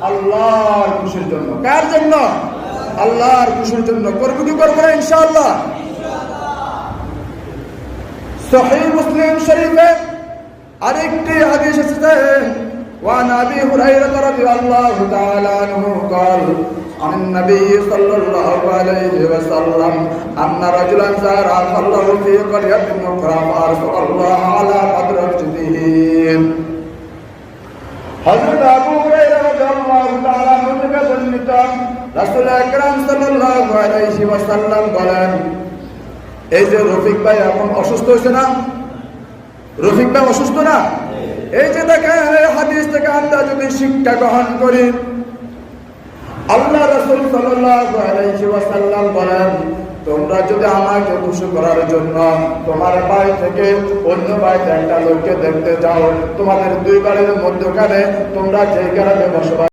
আল্লাহর খুশির জন্য। কার জন্য? আল্লাহর খুশির জন্য। করবো কি করবো না ইনশাআল্লাহ? সহিহ মুসলিম শরীফে আরেকটি হাদিস এসেছে, وعن أبي هريرة رضي الله تعالى عنه قال عن النبي صلى الله عليه وسلم أن رجلا زار أخاه في قرية أخرى فأرسل الله على قدر رشده। হযরত আবু হুরায়রা রাদিয়াল্লাহু তাআলা আনহু থেকে বর্ণিত, রাসূল আকরাম সাল্লাল্লাহু আলাইহি ওয়াসাল্লাম বলেন, এই যে রফিক ভাই এখন অসুস্থ হয়েছে না? রফিক ভাই অসুস্থ না? এই যে দেখেন, হাদিস থেকে আমরা যদি শিক্ষা গ্রহণ করি, আল্লাহ রাসূল সাল্লাল্লাহু আলাইহি ওয়াসাল্লাম বলেন, তোমরা যদি আমাকে খুশি করার জন্য তোমার বাড়ি থেকে অন্য বাড়িতে একটা লোককে দেখতে যাও, তোমাদের দুই বাড়ির মধ্যখানে তোমরা যে গ্রামে বসবাস